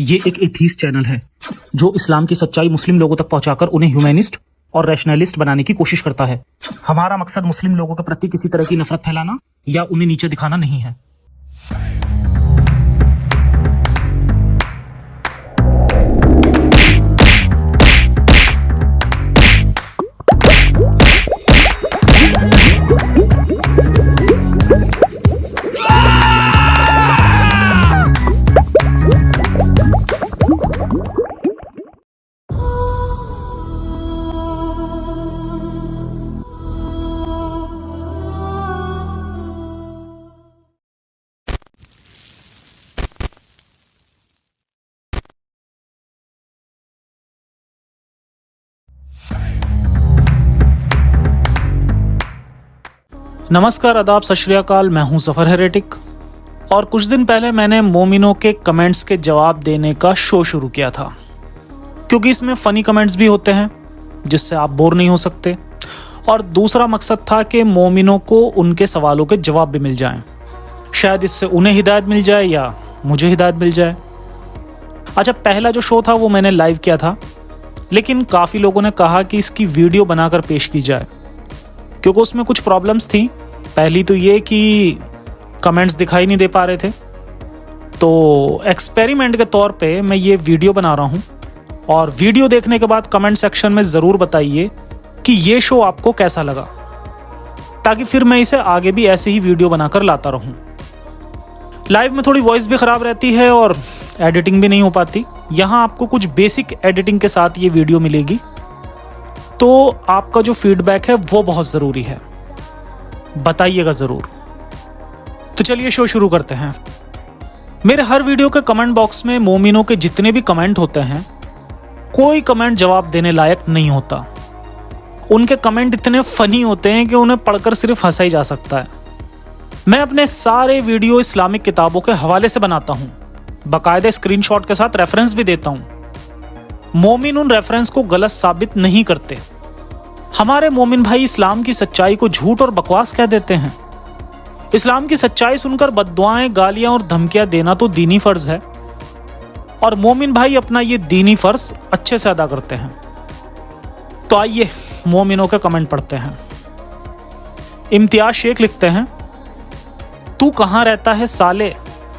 ये एक atheist channel है जो इस्लाम की सच्चाई मुस्लिम लोगों तक पहुंचाकर उन्हें ह्यूमैनिस्ट और रैशनलिस्ट बनाने की कोशिश करता है। हमारा मकसद मुस्लिम लोगों के प्रति किसी तरह की नफरत फैलाना या उन्हें नीचे दिखाना नहीं है। नमस्कार, आदाब, सत श्री अकाल। मैं हूं जफर हेरेटिक और कुछ दिन पहले मैंने मोमिनों के कमेंट्स के जवाब देने का शो शुरू किया था, क्योंकि इसमें फ़नी कमेंट्स भी होते हैं जिससे आप बोर नहीं हो सकते, और दूसरा मकसद था कि मोमिनों को उनके सवालों के जवाब भी मिल जाएं। शायद इससे उन्हें हिदायत मिल जाए या मुझे हिदायत मिल जाए। अच्छा, पहला जो शो था वो मैंने लाइव किया था, लेकिन काफ़ी लोगों ने कहा कि इसकी वीडियो बनाकर पेश की जाए, क्योंकि उसमें कुछ प्रॉब्लम्स थी। पहली तो ये कि कमेंट्स दिखाई नहीं दे पा रहे थे। तो एक्सपेरिमेंट के तौर पे मैं ये वीडियो बना रहा हूँ, और वीडियो देखने के बाद कमेंट सेक्शन में ज़रूर बताइए कि ये शो आपको कैसा लगा, ताकि फिर मैं इसे आगे भी ऐसे ही वीडियो बनाकर लाता रहूँ। लाइव में थोड़ी वॉइस भी ख़राब रहती है और एडिटिंग भी नहीं हो पाती। यहाँ आपको कुछ बेसिक एडिटिंग के साथ ये वीडियो मिलेगी, तो आपका जो फीडबैक है वो बहुत ज़रूरी है, बताइएगा ज़रूर। तो चलिए शो शुरू करते हैं। मेरे हर वीडियो के कमेंट बॉक्स में मोमिनों के जितने भी कमेंट होते हैं, कोई कमेंट जवाब देने लायक नहीं होता। उनके कमेंट इतने फ़नी होते हैं कि उन्हें पढ़कर सिर्फ हंसा ही जा सकता है। मैं अपने सारे वीडियो इस्लामिक किताबों के हवाले से बनाता हूँ, बाकायदे स्क्रीनशॉट के साथ रेफरेंस भी देता हूँ। मोमिन उन रेफरेंस को गलत साबित नहीं करते। हमारे मोमिन भाई इस्लाम की सच्चाई को झूठ और बकवास कह देते हैं। इस्लाम की सच्चाई सुनकर बद्दुआएं, गालियां और धमकियां देना तो दीनी फर्ज है, और मोमिन भाई अपना ये दीनी फर्ज अच्छे से अदा करते हैं। तो आइए मोमिनों के कमेंट पढ़ते हैं। इम्तियाज शेख लिखते हैं, तू कहाँ रहता है साले,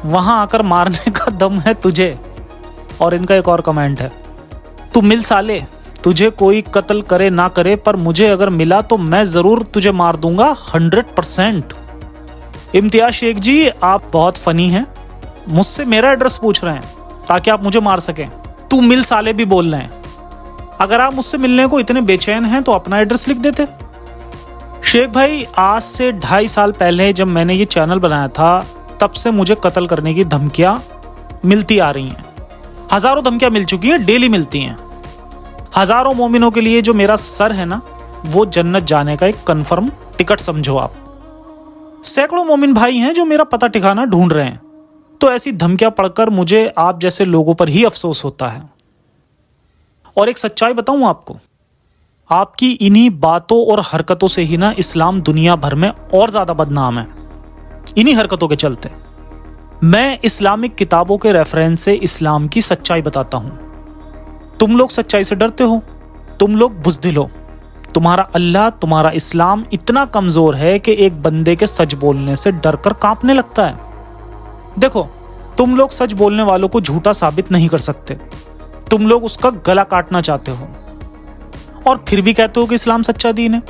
वहां आकर मारने का दम है तुझे। और इनका एक और कमेंट है, तू मिल साले, तुझे कोई कत्ल करे ना करे, पर मुझे अगर मिला तो मैं ज़रूर तुझे मार दूंगा 100%। इम्तियाज शेख जी, आप बहुत फ़नी हैं। मुझसे मेरा एड्रेस पूछ रहे हैं ताकि आप मुझे मार सकें। तू मिल साले भी बोल रहे हैं। अगर आप मुझसे मिलने को इतने बेचैन हैं तो अपना एड्रेस लिख देते। शेख भाई, आज से 2.5 साल पहले जब मैंने ये चैनल बनाया था, तब से मुझे कत्ल करने की धमकियाँ मिलती आ रही हैं। हज़ारों धमकियाँ मिल चुकी हैं, डेली मिलती हैं। हज़ारों मोमिनों के लिए जो मेरा सर है ना, वो जन्नत जाने का एक कन्फर्म टिकट समझो आप। सैकड़ों मोमिन भाई हैं जो मेरा पता ठिकाना ढूंढ रहे हैं। तो ऐसी धमकियां पढ़कर मुझे आप जैसे लोगों पर ही अफसोस होता है। और एक सच्चाई बताऊं आपको, आपकी इन्हीं बातों और हरकतों से ही ना इस्लाम दुनिया भर में और ज़्यादा बदनाम है। इन्हीं हरकतों के चलते मैं इस्लामिक किताबों के रेफरेंस से इस्लाम की सच्चाई बताता हूं। तुम लोग सच्चाई से डरते हो, तुम लोग बुज़दिल हो। तुम्हारा अल्लाह, तुम्हारा इस्लाम इतना कमज़ोर है कि एक बंदे के सच बोलने से डर कर कांपने लगता है। देखो, तुम लोग सच बोलने वालों को झूठा साबित नहीं कर सकते। तुम लोग उसका गला काटना चाहते हो और फिर भी कहते हो कि इस्लाम सच्चा दीन है।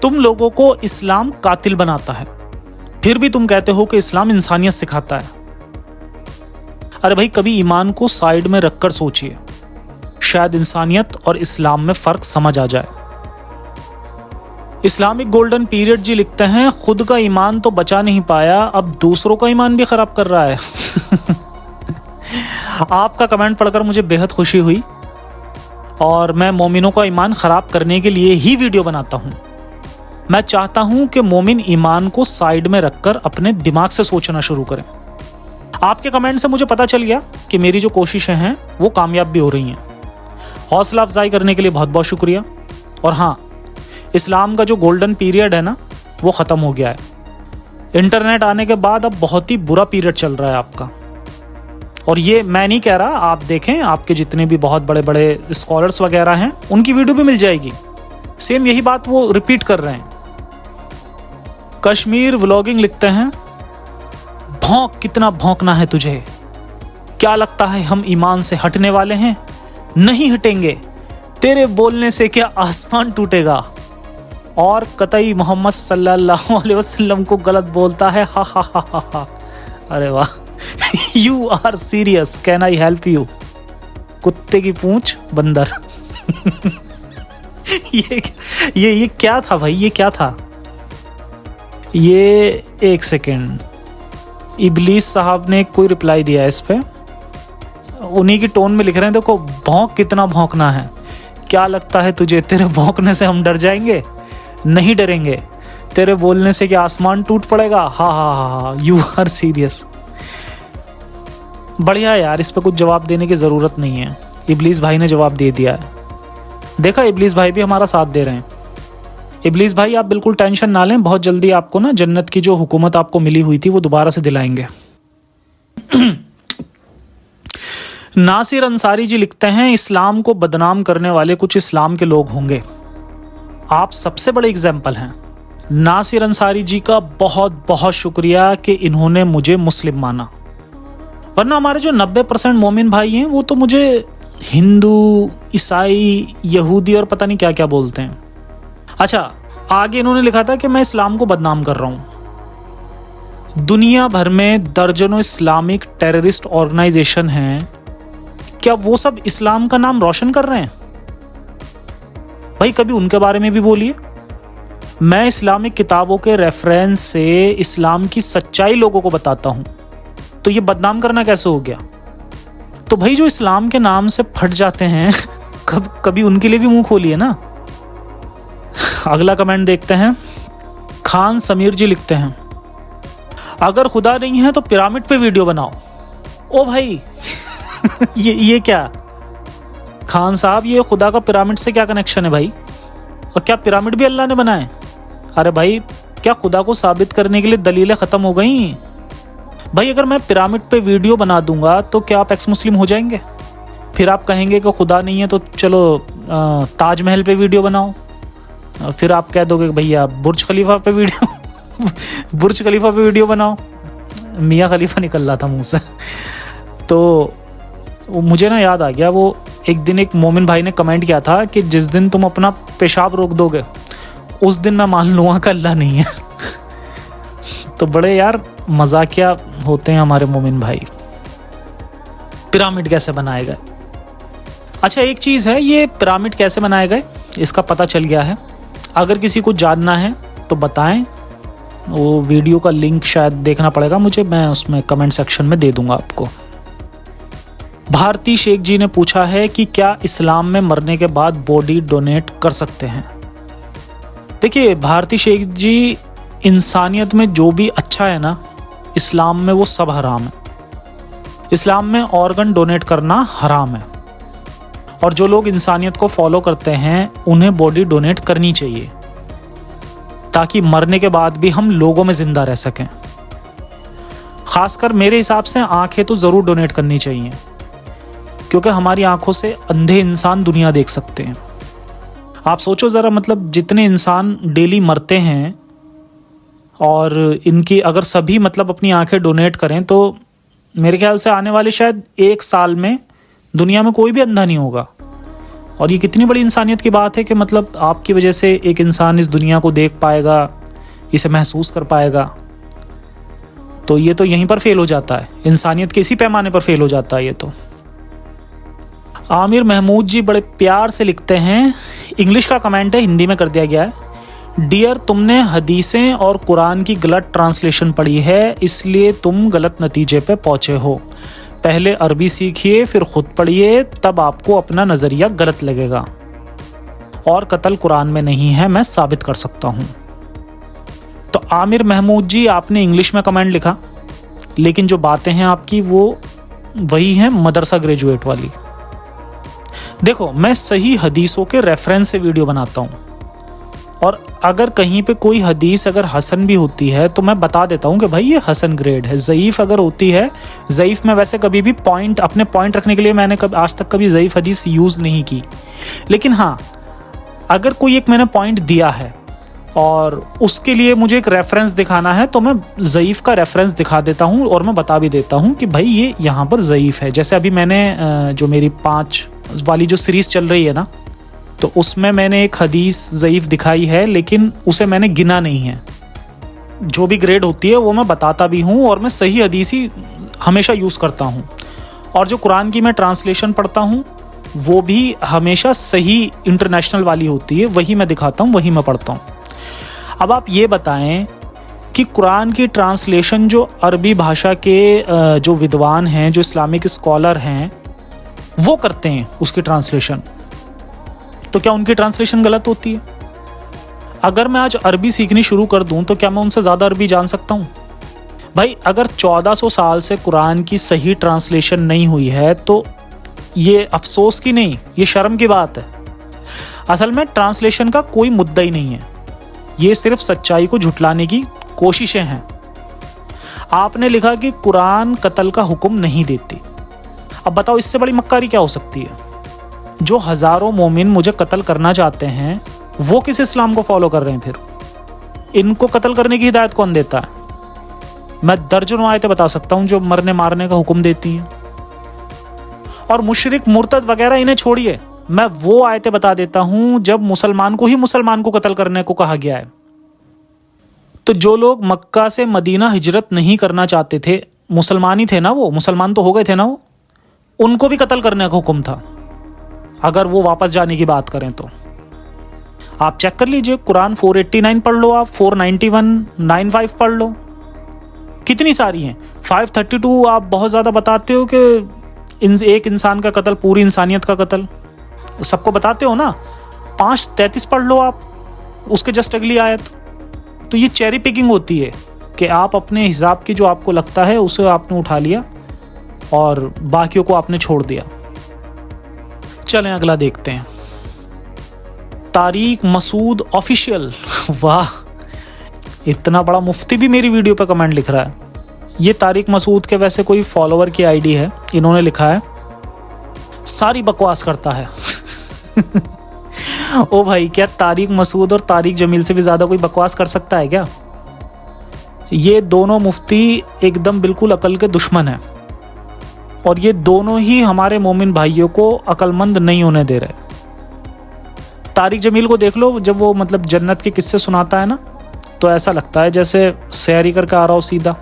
तुम लोगों को इस्लाम कातिल बनाता है, फिर भी तुम कहते हो कि इस्लाम इंसानियत सिखाता है। अरे भाई, कभी ईमान को साइड में रखकर सोचिए, शायद इंसानियत और इस्लाम में फ़र्क समझ आ जाए। इस्लामिक गोल्डन पीरियड जी लिखते हैं, खुद का ईमान तो बचा नहीं पाया, अब दूसरों का ईमान भी ख़राब कर रहा है। आपका कमेंट पढ़कर मुझे बेहद खुशी हुई, और मैं मोमिनों का ईमान ख़राब करने के लिए ही वीडियो बनाता हूँ। मैं चाहता हूँ कि मोमिन ईमान को साइड में रखकर अपने दिमाग से सोचना शुरू करें। आपके कमेंट से मुझे पता चल गया कि मेरी जो कोशिशें हैं वो कामयाब भी हो रही हैं। हौसला अफजाई करने के लिए बहुत बहुत शुक्रिया। और हाँ, इस्लाम का जो गोल्डन पीरियड है ना, वो ख़त्म हो गया है। इंटरनेट आने के बाद अब बहुत ही बुरा पीरियड चल रहा है आपका। और ये मैं नहीं कह रहा, आप देखें, आपके जितने भी बहुत बड़े बड़े स्कॉलर्स वगैरह हैं उनकी वीडियो भी मिल जाएगी, सेम यही बात वो रिपीट कर रहे हैं। कश्मीर व्लॉगिंग लिखते हैं, भौंक, कितना भौंकना है तुझे, क्या लगता है हम ईमान से हटने वाले हैं? नहीं हटेंगे, तेरे बोलने से क्या आसमान टूटेगा। और कतई मोहम्मद सल्लल्लाहु अलैहि वसल्लम को गलत बोलता है, हा हा हा हा हा। अरे वाह, you are serious, can I help you? कुत्ते की पूंछ बंदर। ये क्या था भाई, ये क्या था? ये एक सेकेंड, इबलीस साहब ने कोई रिप्लाई दिया है इस पे, उन्हीं की टोन में लिख रहे हैं, देखो, भौंक, कितना भौंकना है, क्या लगता है तुझे तेरे भौंकने से हम डर जाएंगे? नहीं डरेंगे, तेरे बोलने से क्या आसमान टूट पड़ेगा? हा हा हा, यू आर सीरियस। बढ़िया यार, इस पे कुछ जवाब देने की ज़रूरत नहीं है, इबलीस भाई ने जवाब दे दिया है। देखा, इबलीस भाई भी हमारा साथ दे रहे हैं। इबलीस भाई, आप बिल्कुल टेंशन ना लें, बहुत जल्दी आपको ना जन्नत की जो हुकूमत आपको मिली हुई थी वो दोबारा से दिलाएंगे। नासिर अंसारी जी लिखते हैं, इस्लाम को बदनाम करने वाले कुछ इस्लाम के लोग होंगे, आप सबसे बड़े एग्जाम्पल हैं। नासिर अंसारी जी का बहुत बहुत शुक्रिया कि इन्होंने मुझे मुस्लिम माना, वरना हमारे जो 90% मोमिन भाई हैं वो तो मुझे हिंदू, ईसाई, यहूदी और पता नहीं क्या क्या बोलते हैं। अच्छा, आगे इन्होंने लिखा था कि मैं इस्लाम को बदनाम कर रहा हूं। दुनिया भर में दर्जनों इस्लामिक टेररिस्ट ऑर्गेनाइजेशन हैं, क्या वो सब इस्लाम का नाम रोशन कर रहे हैं? भाई कभी उनके बारे में भी बोलिए। मैं इस्लामिक किताबों के रेफरेंस से इस्लाम की सच्चाई लोगों को बताता हूं, तो ये बदनाम करना कैसे हो गया? तो भाई जो इस्लाम के नाम से फट जाते हैं, कभी उनके लिए भी मुंह खोलिए ना। अगला कमेंट देखते हैं। खान समीर जी लिखते हैं, अगर खुदा नहीं है तो पिरामिड पे वीडियो बनाओ। ओ भाई ये क्या खान साहब, ये खुदा का पिरामिड से क्या कनेक्शन है भाई? और क्या पिरामिड भी अल्लाह ने बनाए? अरे भाई, क्या खुदा को साबित करने के लिए दलीलें खत्म हो गई? भाई अगर मैं पिरामिड पे वीडियो बना दूंगा तो क्या आप एक्स मुस्लिम हो जाएंगे? फिर आप कहेंगे कि खुदा नहीं है तो चलो ताजमहल पे वीडियो बनाओ। फिर आप कह दोगे भैया बुर्ज खलीफा पे वीडियो बनाओ। मियाँ खलीफा निकल रहा था मुंह से। तो मुझे ना याद आ गया, वो एक दिन एक मोमिन भाई ने कमेंट किया था कि जिस दिन तुम अपना पेशाब रोक दोगे उस दिन मैं मान लूँगा कि अल्लाह नहीं है। तो बड़े यार मजाकिया होते हैं हमारे मोमिन भाई। पिरामिड कैसे बनाए गए? अच्छा, एक चीज़ है, ये पिरामिड कैसे बनाए गए इसका पता चल गया है। अगर किसी को जानना है तो बताएं, वो वीडियो का लिंक शायद देखना पड़ेगा मुझे, मैं उसमें कमेंट सेक्शन में दे दूंगा आपको। भारती शेख जी ने पूछा है कि क्या इस्लाम में मरने के बाद बॉडी डोनेट कर सकते हैं? देखिए भारती शेख जी, इंसानियत में जो भी अच्छा है ना, इस्लाम में वो सब हराम है। इस्लाम में ऑर्गन डोनेट करना हराम है, और जो लोग इंसानियत को फॉलो करते हैं उन्हें बॉडी डोनेट करनी चाहिए, ताकि मरने के बाद भी हम लोगों में जिंदा रह सकें। खासकर मेरे हिसाब से आंखें तो ज़रूर डोनेट करनी चाहिए, क्योंकि हमारी आंखों से अंधे इंसान दुनिया देख सकते हैं। आप सोचो ज़रा, मतलब जितने इंसान डेली मरते हैं और इनकी अगर सभी मतलब अपनी आंखें डोनेट करें तो मेरे ख्याल से आने वाले शायद 1 साल में दुनिया में कोई भी अंधा नहीं होगा। और ये कितनी बड़ी इंसानियत की बात है कि मतलब आपकी वजह से एक इंसान इस दुनिया को देख पाएगा, इसे महसूस कर पाएगा। तो ये तो यहीं पर फेल हो जाता है, इंसानियत के इसी पैमाने पर फेल हो जाता है ये तो। आमिर महमूद जी बड़े प्यार से लिखते हैं, इंग्लिश का कमेंट है, हिंदी में कर दिया गया है। डियर, तुमने हदीसें और कुरान की गलत ट्रांसलेशन पढ़ी है, इसलिए तुम गलत नतीजे पे पहुँचे हो। पहले अरबी सीखिए, फिर खुद पढ़िए, तब आपको अपना नज़रिया गलत लगेगा। और कत्ल कुरान में नहीं है, मैं साबित कर सकता हूँ। तो आमिर महमूद जी, आपने इंग्लिश में कमेंट लिखा, लेकिन जो बातें हैं आपकी वो वही हैं मदरसा ग्रेजुएट वाली। देखो, मैं सही हदीसों के रेफरेंस से वीडियो बनाता हूँ और अगर कहीं पे कोई हदीस अगर हसन भी होती है तो मैं बता देता हूँ कि भाई ये हसन ग्रेड है। ज़ईफ़ अगर होती है, ज़ईफ़ में वैसे कभी भी अपने पॉइंट रखने के लिए मैंने आज तक कभी ज़ईफ़ हदीस यूज़ नहीं की। लेकिन हाँ, अगर कोई एक मैंने पॉइंट दिया है और उसके लिए मुझे एक रेफरेंस दिखाना है तो मैं ज़ईफ़ का रेफरेंस दिखा देता हूँ और मैं बता भी देता हूँ कि भाई ये यहाँ पर ज़ईफ़ है। जैसे अभी मैंने जो मेरी 5 वाली जो सीरीज़ चल रही है ना, तो उसमें मैंने एक हदीस ज़ईफ़ दिखाई है, लेकिन उसे मैंने गिना नहीं है। जो भी ग्रेड होती है वो मैं बताता भी हूँ और मैं सही हदीस ही हमेशा यूज़ करता हूँ। और जो कुरान की मैं ट्रांसलेशन पढ़ता हूँ वो भी हमेशा सही इंटरनेशनल वाली होती है, वही मैं दिखाता हूँ, वही मैं पढ़ता हूँ। अब आप ये बताएं कि कुरान की ट्रांसलेशन जो अरबी भाषा के जो विद्वान हैं, जो इस्लामिक स्कॉलर हैं, वो करते हैं उसकी ट्रांसलेशन, तो क्या उनकी ट्रांसलेशन गलत होती है? अगर मैं आज अरबी सीखनी शुरू कर दूं तो क्या मैं उनसे ज़्यादा अरबी जान सकता हूं? भाई अगर 1400 साल से कुरान की सही ट्रांसलेशन नहीं हुई है तो ये अफसोस की नहीं, ये शर्म की बात है। असल में ट्रांसलेशन का कोई मुद्दा ही नहीं है, ये सिर्फ सच्चाई को झुटलाने की कोशिशें हैं। आपने लिखा कि कुरान कत्ल का हुक्म नहीं देती। अब बताओ इससे बड़ी मक्कारी क्या हो सकती है? जो हज़ारों मोमिन मुझे कत्ल करना चाहते हैं वो किस इस्लाम को फॉलो कर रहे हैं फिर? इनको कत्ल करने की हिदायत कौन देता है? मैं दर्जनों आयतें बता सकता हूं जो मरने मारने का हुक्म देती हैं। और मुशरिक मुर्तद वगैरह इन्हें छोड़िए, मैं वो आयतें बता देता हूं जब मुसलमान को ही मुसलमान को कत्ल करने को कहा गया है। तो जो लोग मक्का से मदीना हिजरत नहीं करना चाहते थे, मुसलमान ही थे ना, वो मुसलमान तो हो गए थे ना, वो उनको भी कत्ल करने का हुक्म था अगर वो वापस जाने की बात करें तो। आप चेक कर लीजिए, कुरान 489 पढ़ लो, आप 491, 95 पढ़ लो, कितनी सारी हैं। 532 आप बहुत ज़्यादा बताते हो कि एक इंसान का कत्ल पूरी इंसानियत का कत्ल, सबको बताते हो ना। 533 पढ़ लो आप, उसके जस्ट अगली आयत। तो ये चेरी पिकिंग होती है कि आप अपने हिसाब की जो आपको लगता है उसे आपने उठा लिया और बाकियों को आपने छोड़ दिया। चलें अगला देखते हैं। तारिक मसूद ऑफिशियल, वाह, इतना बड़ा मुफ्ती भी मेरी वीडियो पे कमेंट लिख रहा है। ये तारिक मसूद के वैसे कोई फॉलोवर की आईडी है, इन्होंने लिखा है सारी बकवास करता है। ओ भाई, क्या तारिक मसूद और तारिक जमील से भी ज़्यादा कोई बकवास कर सकता है क्या? ये दोनों मुफ्ती एकदम बिल्कुल अकल के दुश्मन हैं और ये दोनों ही हमारे मोमिन भाइयों को अक्लमंद नहीं होने दे रहे। तारिक जमील को देख लो, जब वो मतलब जन्नत के किस्से सुनाता है ना, तो ऐसा लगता है जैसे सैरी करके आ रहा हो सीधा,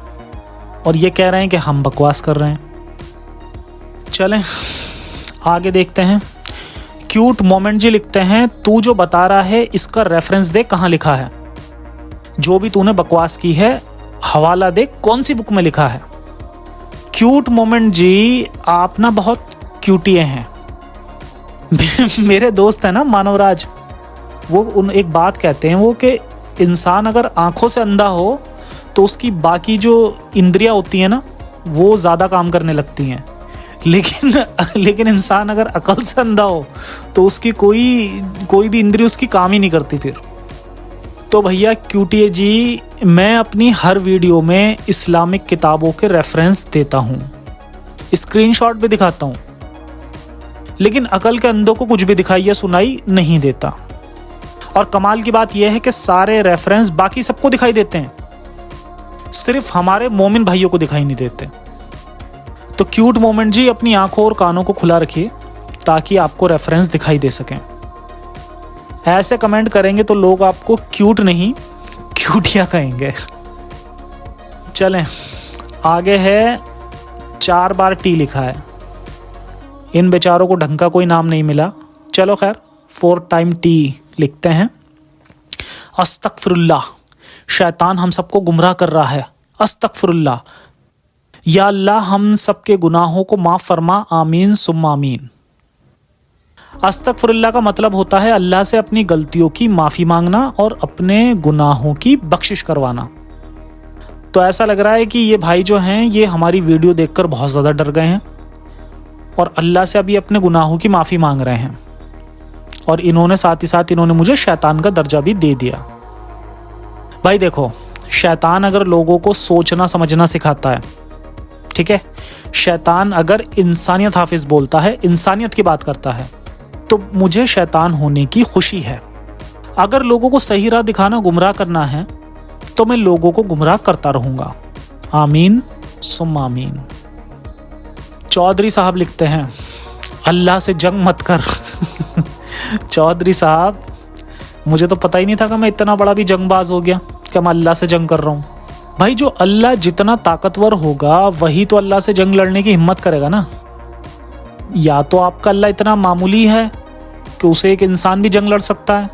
और ये कह रहे हैं कि हम बकवास कर रहे हैं। चलें आगे देखते हैं। क्यूट मोमेंट जी लिखते हैं, तू जो बता रहा है इसका रेफरेंस दे, कहाँ लिखा है? जो भी तूने बकवास की है हवाला दे, कौन सी बुक में लिखा है? क्यूट मोमेंट जी, आप ना बहुत क्यूटिए हैं। मेरे दोस्त है ना मानवराज, वो एक बात कहते हैं वो कि इंसान अगर आंखों से अंधा हो तो उसकी बाकी जो इंद्रियां होती हैं ना वो ज़्यादा काम करने लगती हैं, लेकिन इंसान अगर अकल से अंधा हो तो उसकी कोई भी इंद्रिय उसकी काम ही नहीं करती फिर। तो भैया क्यूटिए जी, मैं अपनी हर वीडियो में इस्लामिक किताबों के रेफरेंस देता हूँ, स्क्रीनशॉट भी दिखाता हूँ, लेकिन अकल के अंधों को कुछ भी दिखाई या सुनाई नहीं देता। और कमाल की बात यह है कि सारे रेफरेंस बाकी सबको दिखाई देते हैं, सिर्फ हमारे मोमिन भाइयों को दिखाई नहीं देते। तो क्यूट मोमेंट जी, अपनी आंखों और कानों को खुला रखिए ताकि आपको रेफरेंस दिखाई दे सकें। ऐसे कमेंट करेंगे तो लोग आपको क्यूट नहीं क्यूटिया कहेंगे। चलें आगे है, 4 बार टी लिखा है, इन बेचारों को ढंग का कोई नाम नहीं मिला। चलो खैर, 4 टाइम टी लिखते हैं। अस्तगफिरुल्लाह, शैतान हम सबको गुमराह कर रहा है। अस्तगफिरुल्लाह, या अल्लाह हम सबके गुनाहों को माफ़ फरमा, आमीन सुम्मा आमीन। अस्तगफिरुल्लाह का मतलब होता है अल्लाह से अपनी गलतियों की माफ़ी मांगना और अपने गुनाहों की बख्शिश करवाना। तो ऐसा लग रहा है कि ये भाई जो हैं ये हमारी वीडियो देखकर बहुत ज़्यादा डर गए हैं और अल्लाह से अभी अपने गुनाहों की माफ़ी मांग रहे हैं और इन्होंने साथ ही साथ इन्होंने मुझे शैतान का दर्जा भी दे दिया। भाई देखो, शैतान अगर लोगों को सोचना समझना सिखाता है, ठीक है, शैतान अगर इंसानियत हाफिज बोलता है, इंसानियत की बात करता है, तो मुझे शैतान होने की खुशी है। अगर लोगों को सही राह दिखाना गुमराह करना है तो मैं लोगों को गुमराह करता रहूंगा। आमीन सुम्मा आमीन। चौधरी साहब लिखते हैं, अल्लाह से जंग मत कर। चौधरी साहब, मुझे तो पता ही नहीं था कि मैं इतना बड़ा भी जंगबाज हो गया कि मैं अल्लाह से जंग कर रहा हूँ। भाई जो अल्लाह जितना ताकतवर होगा वही तो अल्लाह से जंग लड़ने की हिम्मत करेगा ना। या तो आपका अल्लाह इतना मामूली है कि उसे एक इंसान भी जंग लड़ सकता है,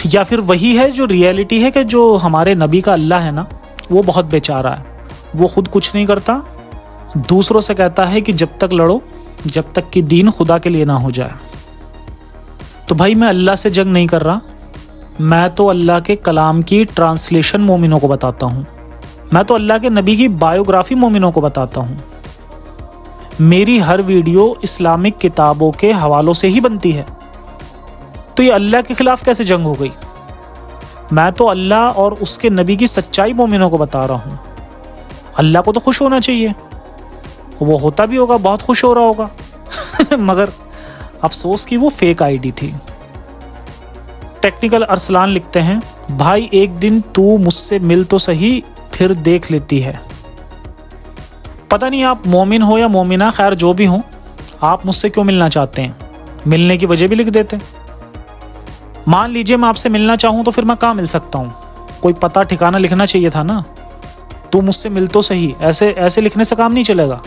या फिर वही है जो रियलिटी है कि जो हमारे नबी का अल्लाह है ना, वो बहुत बेचारा है, वो खुद कुछ नहीं करता, दूसरों से कहता है कि जब तक लड़ो जब तक कि दीन खुदा के लिए ना हो जाए। तो भाई मैं अल्लाह से जंग नहीं कर रहा, मैं तो अल्लाह के कलाम की ट्रांसलेशन मोमिनों को बताता हूँ, मैं तो अल्लाह के नबी की बायोग्राफी मोमिनों को बताता हूँ। मेरी हर वीडियो इस्लामिक किताबों के हवालों से ही बनती है, तो ये अल्लाह के खिलाफ कैसे जंग हो गई? मैं तो अल्लाह और उसके नबी की सच्चाई मोमिनों को बता रहा हूँ। अल्लाह को तो खुश होना चाहिए, वो होता भी होगा, बहुत खुश हो रहा होगा। मगर अफसोस कि वो फेक आईडी थी। टेक्निकल अरसलान लिखते हैं, भाई एक दिन तू मुझसे मिल तो सही, फिर देख लेती है। पता नहीं आप मोमिन हो या मोमिना, खैर जो भी हो, आप मुझसे क्यों मिलना चाहते हैं? मिलने की वजह भी लिख देते। मान लीजिए मैं आपसे मिलना चाहूँ तो फिर मैं कहाँ मिल सकता हूँ? कोई पता ठिकाना लिखना चाहिए था ना। तू मुझसे मिल तो सही, ऐसे ऐसे लिखने से काम नहीं चलेगा,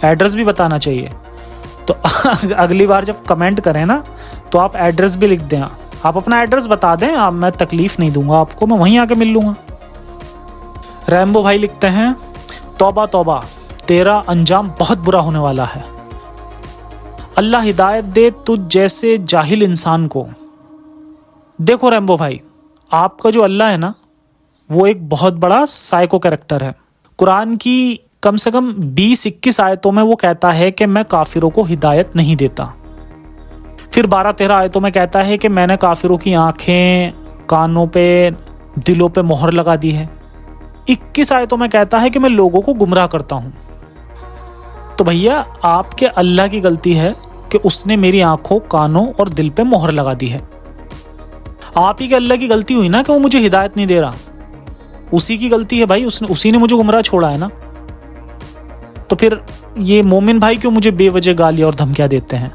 एड्रेस भी बताना चाहिए। तो अगली बार जब कमेंट करें ना तो आप एड्रेस भी लिख दें, आप अपना एड्रेस बता दें, आप, मैं तकलीफ नहीं दूंगा आपको, मैं वहीं आके मिल लूंगा। रैम्बो भाई लिखते हैं, तौबा तौबा, तेरा अंजाम बहुत बुरा होने वाला है। अल्लाह हिदायत दे तुझ जैसे जाहिल इंसान को। देखो रैम्बो भाई, आपका जो अल्लाह है ना, वो एक बहुत बड़ा साइको कैरेक्टर है। कुरान की कम से कम 20-21 आयतों में वो कहता है कि मैं काफिरों को हिदायत नहीं देता। फिर 12-13 आयतों में कहता है कि मैंने काफिरों की आंखें, कानों पे, दिलों पे मोहर लगा दी है। 21 आयतों में कहता है कि मैं लोगों को गुमराह करता हूं। तो भैया आपके अल्लाह की गलती है कि उसने मेरी आंखों, कानों और दिल पे मोहर लगा दी है। आप ही के अल्लाह की गलती हुई ना कि वो मुझे हिदायत नहीं दे रहा, उसी की गलती है भाई, उसी ने मुझे गुमराह छोड़ा है ना। तो फिर ये मोमिन भाई क्यों मुझे बेवजह गालियां और धमकियां देते हैं,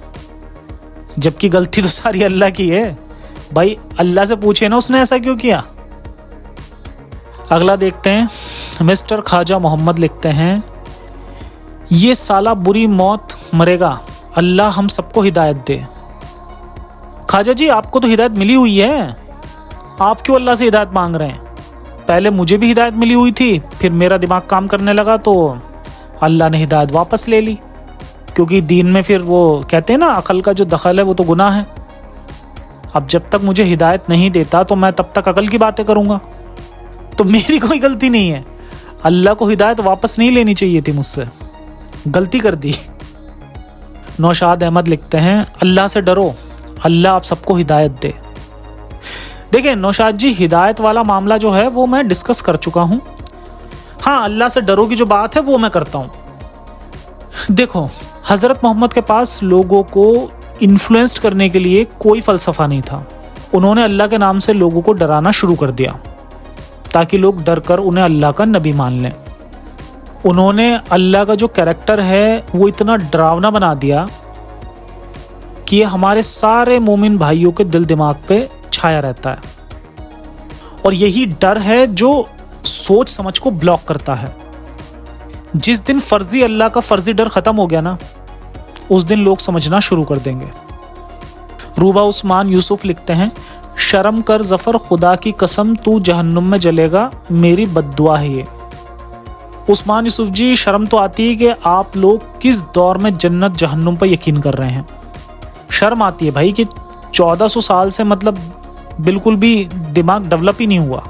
जबकि गलती तो सारी अल्लाह की है। भाई अल्लाह से पूछे ना उसने ऐसा क्यों किया। अगला देखते हैं, मिस्टर ख्वाजा मोहम्मद लिखते हैं, ये साला बुरी मौत मरेगा, अल्लाह हम सबको हिदायत दे। ख्वाजा जी आपको तो हिदायत मिली हुई है, आप क्यों अल्लाह से हिदायत मांग रहे हैं? पहले मुझे भी हिदायत मिली हुई थी, फिर मेरा दिमाग काम करने लगा तो अल्लाह ने हिदायत वापस ले ली, क्योंकि दीन में फिर वो कहते हैं ना, अकल का जो दखल है वो तो गुनाह है। अब जब तक मुझे हिदायत नहीं देता तो मैं तब तक अकल की बातें करूंगा। तो मेरी कोई गलती नहीं है, अल्लाह को हिदायत वापस नहीं लेनी चाहिए थी मुझसे, गलती कर दी। नौशाद अहमद लिखते हैं, अल्लाह से डरो, अल्लाह आप सबको हिदायत दे। देखिए नौशाद जी, हिदायत वाला मामला जो है वो मैं डिस्कस कर चुका हूं। हाँ, अल्लाह से डरो की जो बात है वो मैं करता हूं। देखो, हज़रत मोहम्मद के पास लोगों को इन्फ्लुएंस्ड करने के लिए कोई फ़लसफ़ा नहीं था। उन्होंने अल्लाह के नाम से लोगों को डराना शुरू कर दिया ताकि लोग डर कर उन्हें अल्लाह का नबी मान लें। उन्होंने अल्लाह का जो कैरेक्टर है वो इतना डरावना बना दिया कि ये हमारे सारे मोमिन भाइयों के दिल दिमाग पे छाया रहता है, और यही डर है जो सोच समझ को ब्लॉक करता है। जिस दिन फर्जी अल्लाह का फर्जी डर खत्म हो गया ना, उस दिन लोग समझना शुरू कर देंगे। रूबा उस्मान यूसुफ लिखते हैं, शर्म कर जफर, खुदा की कसम तू जहन्नुम में जलेगा, मेरी बद्दुआ है ये। उस्मान यूसुफ जी, शर्म तो आती है कि आप लोग किस दौर में जन्नत जहन्नुम पर यकीन कर रहे हैं। शर्म आती है भाई कि 1400 साल से मतलब बिल्कुल भी दिमाग डेवलप ही नहीं हुआ।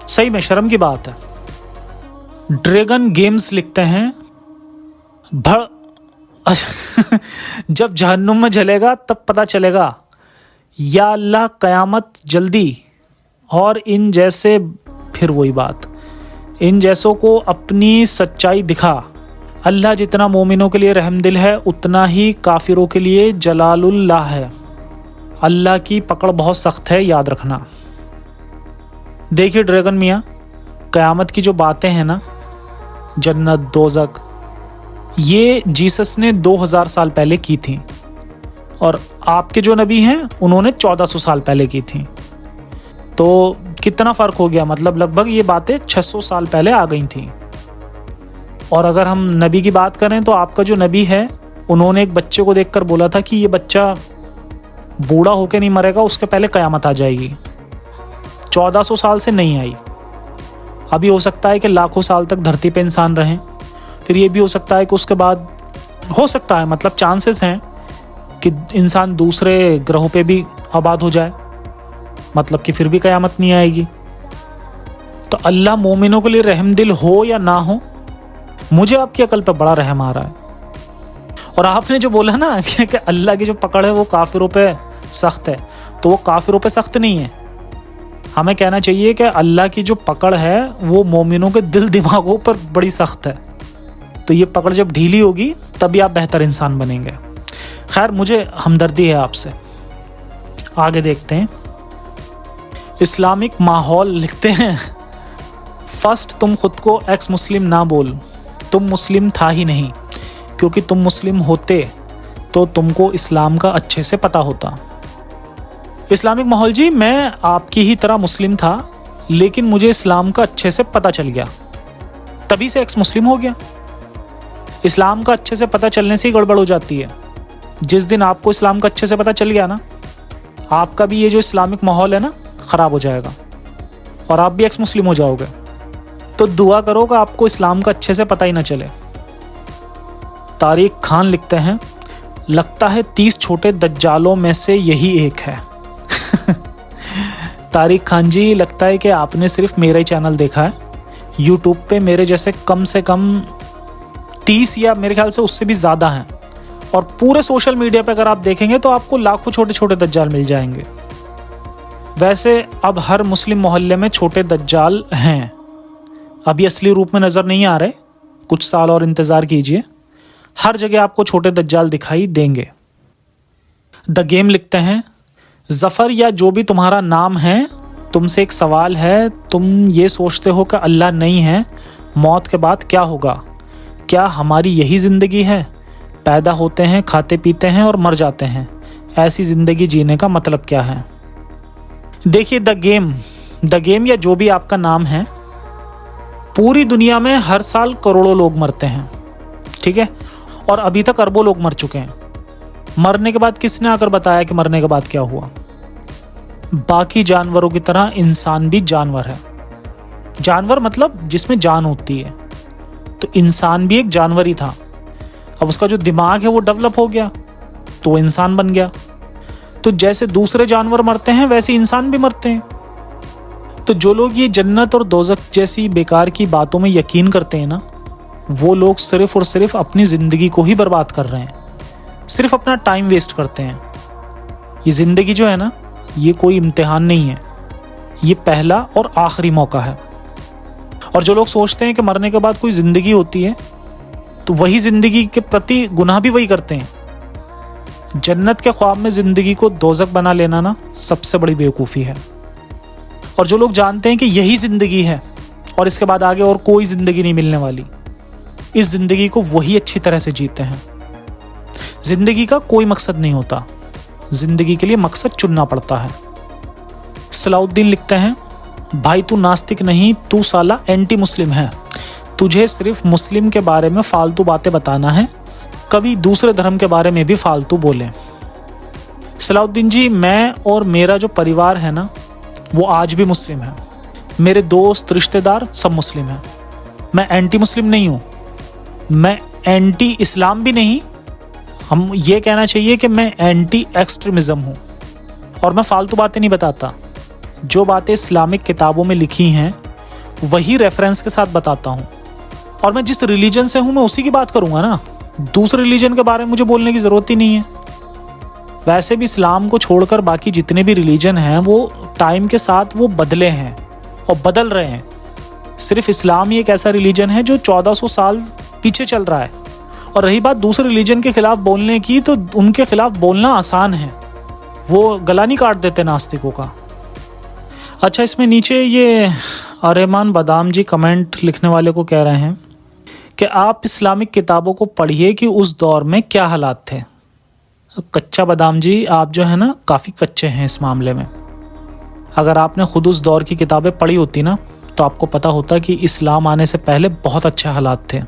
सही में शर्म की बात है। ड्रैगन गेम्स लिखते हैं, जब जहन्नुम में जलेगा तब पता चलेगा। या अल्लाह क़यामत जल्दी, और इन जैसे, फिर वही बात, इन जैसों को अपनी सच्चाई दिखा। अल्लाह जितना मोमिनों के लिए रहमदिल है उतना ही काफिरों के लिए जलालुल्लाह है। अल्लाह की पकड़ बहुत सख्त है, याद रखना। देखिए ड्रैगन मियाँ, क़यामत की जो बातें हैं ना, जन्नत दोज़ख, ये जीसस ने 2000 साल पहले की थी, और आपके जो नबी हैं उन्होंने 1400 साल पहले की थी। तो कितना फ़र्क हो गया, मतलब लगभग ये बातें 600 साल पहले आ गई थी। और अगर हम नबी की बात करें तो आपका जो नबी है उन्होंने एक बच्चे को देखकर बोला था कि ये बच्चा बूढ़ा होकर नहीं मरेगा, उसके पहले क़यामत आ जाएगी। 1400 साल से नहीं आई। अभी हो सकता है कि लाखों साल तक धरती पे इंसान रहें, फिर ये भी हो सकता है कि उसके बाद हो सकता है, मतलब चांसेस हैं कि इंसान दूसरे ग्रहों पे भी आबाद हो जाए, मतलब कि फिर भी क़यामत नहीं आएगी। तो अल्लाह मोमिनों के लिए रहमदिल हो या ना हो, मुझे आपकी अकल पे बड़ा रहम आ रहा है। और आपने जो बोला ना कि अल्लाह की जो पकड़ है वो काफिरों पे सख्त है, तो वो काफिरों पे सख्त नहीं है। हमें कहना चाहिए कि अल्लाह की जो पकड़ है वो मोमिनों के दिल दिमागों पर बड़ी सख्त है। तो ये पकड़ जब ढीली होगी तभी आप बेहतर इंसान बनेंगे। खैर, मुझे हमदर्दी है आपसे। आगे देखते हैं। इस्लामिक माहौल लिखते हैं, फर्स्ट तुम खुद को एक्स मुस्लिम ना बोल, तुम मुस्लिम था ही नहीं, क्योंकि तुम मुस्लिम होते तो तुमको इस्लाम का अच्छे से पता होता। इस्लामिक माहौल जी, मैं आपकी ही तरह मुस्लिम था, लेकिन मुझे इस्लाम का अच्छे से पता चल गया, तभी से एक्स मुस्लिम हो गया। इस्लाम का अच्छे से पता चलने से ही गड़बड़ हो जाती है। जिस दिन आपको इस्लाम का अच्छे से पता चल गया ना, आपका भी ये जो इस्लामिक माहौल है ना ख़राब हो जाएगा और आप भी एक्स मुस्लिम हो जाओगे। तो दुआ करो कि आपको इस्लाम का अच्छे से पता ही ना चले। तारिक खान लिखते हैं, लगता है 30 छोटे दज्जालों में से यही एक है। तारिक खान जी, लगता है कि आपने सिर्फ मेरा ही चैनल देखा है। यूट्यूब पे मेरे जैसे कम से कम 30 या मेरे ख्याल से उससे भी ज़्यादा हैं, और पूरे सोशल मीडिया पे अगर आप देखेंगे तो आपको लाखों छोटे छोटे दज्जाल मिल जाएंगे। वैसे अब हर मुस्लिम मोहल्ले में छोटे दज्जाल हैं, अभी असली रूप में नज़र नहीं आ रहे, कुछ साल और इंतज़ार कीजिए, हर जगह आपको छोटे दज्जाल दिखाई देंगे। द गेम लिखते हैं, ज़फ़र या जो भी तुम्हारा नाम है, तुमसे एक सवाल है, तुम ये सोचते हो कि अल्लाह नहीं है, मौत के बाद क्या होगा? क्या हमारी यही ज़िंदगी है? पैदा होते हैं, खाते पीते हैं और मर जाते हैं, ऐसी ज़िंदगी जीने का मतलब क्या है? देखिए द गेम या जो भी आपका नाम है, पूरी दुनिया में हर साल करोड़ों लोग मरते हैं, ठीक है, और अभी तक अरबों लोग मर चुके हैं। मरने के बाद किसने आकर बताया कि मरने के बाद क्या हुआ? बाकी जानवरों की तरह इंसान भी जानवर है। जानवर मतलब जिसमें जान होती है, तो इंसान भी एक जानवर ही था। अब उसका जो दिमाग है वो डेवलप हो गया तो वो इंसान बन गया। तो जैसे दूसरे जानवर मरते हैं वैसे इंसान भी मरते हैं। तो जो लोग ये जन्नत और दोज़ख जैसी बेकार की बातों में यकीन करते हैं ना, वो लोग सिर्फ और सिर्फ अपनी ज़िंदगी को ही बर्बाद कर रहे हैं, सिर्फ अपना टाइम वेस्ट करते हैं। ये ज़िंदगी जो है ना, ये कोई इम्तिहान नहीं है, ये पहला और आखिरी मौका है। और जो लोग सोचते हैं कि मरने के बाद कोई ज़िंदगी होती है, तो वही ज़िंदगी के प्रति गुनाह भी वही करते हैं। जन्नत के ख्वाब में ज़िंदगी को दोज़ख बना लेना ना सबसे बड़ी बेवकूफ़ी है। और जो लोग जानते हैं कि यही ज़िंदगी है और इसके बाद आगे और कोई ज़िंदगी नहीं मिलने वाली, इस ज़िंदगी को वही अच्छी तरह से जीते हैं। ज़िंदगी का कोई मकसद नहीं होता, ज़िंदगी के लिए मकसद चुनना पड़ता है। सलाउद्दीन लिखते हैं, भाई तू नास्तिक नहीं, तू साला एंटी मुस्लिम है, तुझे सिर्फ मुस्लिम के बारे में फालतू बातें बताना है, कभी दूसरे धर्म के बारे में भी फालतू बोले। सलाउद्दीन जी, मैं और मेरा जो परिवार है ना, वो आज भी मुस्लिम है। मेरे दोस्त रिश्तेदार सब मुस्लिम हैं। मैं एंटी मुस्लिम नहीं हूँ, मैं एंटी इस्लाम भी नहीं, हम ये कहना चाहिए कि मैं एंटी एक्सट्रीमिज़म हूँ। और मैं फालतू बातें नहीं बताता, जो बातें इस्लामिक किताबों में लिखी हैं वही रेफरेंस के साथ बताता हूँ। और मैं जिस रिलीजन से हूँ मैं उसी की बात करूँगा ना, दूसरे रिलीजन के बारे में मुझे बोलने की ज़रूरत ही नहीं है। वैसे भी इस्लाम को छोड़कर बाकी जितने भी रिलीजन हैं वो टाइम के साथ वो बदले हैं और बदल रहे हैं। सिर्फ इस्लाम ही एक ऐसा रिलीजन है जो 1400 साल पीछे चल रहा है। और रही बात दूसरे रिलीजन के खिलाफ बोलने की, तो उनके खिलाफ बोलना आसान है, वो गला नहीं काट देते नास्तिकों का। अच्छा, इसमें नीचे ये अरहमान बादाम जी कमेंट लिखने वाले को कह रहे हैं कि आप इस्लामिक किताबों को पढ़िए कि उस दौर में क्या हालात थे। कच्चा बादाम जी, आप जो है ना काफ़ी कच्चे हैं इस मामले में। अगर आपने खुद उस दौर की किताबें पढ़ी होती ना तो आपको पता होता कि इस्लाम आने से पहले बहुत अच्छे हालात थे।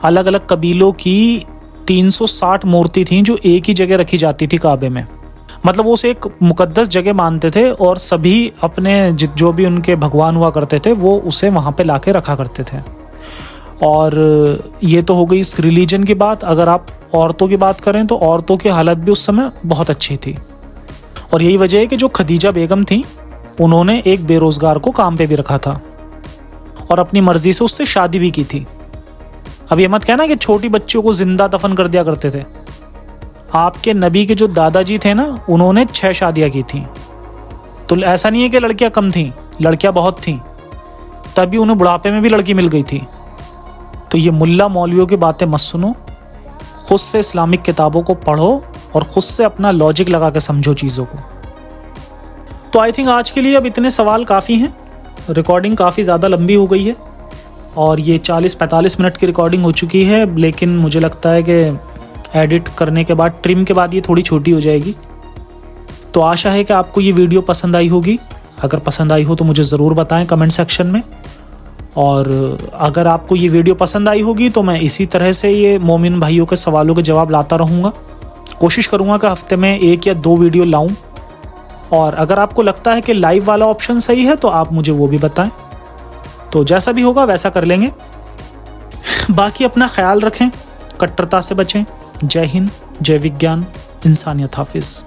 अलग अलग कबीलों की 360 मूर्ति थी जो एक ही जगह रखी जाती थी काबे में। मतलब वो उसे एक मुकद्दस जगह मानते थे और सभी अपने जो भी उनके भगवान हुआ करते थे वो उसे वहाँ पे लाके रखा करते थे। और ये तो हो गई इस रिलीजन की बात। अगर आप औरतों की बात करें तो औरतों की हालत भी उस समय बहुत अच्छी थी। और यही वजह है कि जो खदीजा बेगम थी उन्होंने एक बेरोजगार को काम पे भी रखा था और अपनी मर्जी से उससे शादी भी की थी। अब ये मत कहना कि छोटी बच्चियों को जिंदा दफन कर दिया करते थे। आपके नबी के जो दादाजी थे ना, उन्होंने 6 शादियां की थी। तो ऐसा नहीं है कि लड़कियां कम थीं, लड़कियां बहुत थीं। तभी उन्हें बुढ़ापे में भी लड़की मिल गई थी। तो ये मुल्ला मौलवियों की बातें मत सुनो, खुद से इस्लामिक किताबों को पढ़ो और खुद से अपना लॉजिक लगा के समझो चीज़ों को। तो आई थिंक आज के लिए अब इतने सवाल काफ़ी हैं। रिकॉर्डिंग काफ़ी ज़्यादा लंबी हो गई है और ये 40-45 मिनट की रिकॉर्डिंग हो चुकी है, लेकिन मुझे लगता है कि एडिट करने के बाद, ट्रिम के बाद ये थोड़ी छोटी हो जाएगी। तो आशा है कि आपको ये वीडियो पसंद आई होगी। अगर पसंद आई हो तो मुझे ज़रूर बताएं कमेंट सेक्शन में। और अगर आपको ये वीडियो पसंद आई होगी तो मैं इसी तरह से ये मोमिन भाइयों के सवालों के जवाब लाता रहूँगा। कोशिश करूँगा कि हफ्ते में 1 या 2 वीडियो लाऊँ। और अगर आपको लगता है कि लाइव वाला ऑप्शन सही है तो आप मुझे वो भी बताएं। तो जैसा भी होगा वैसा कर लेंगे। बाकी अपना ख्याल रखें, कट्टरता से बचें। जय हिंद, जय विज्ञान, इंसानियत। हाफिज़।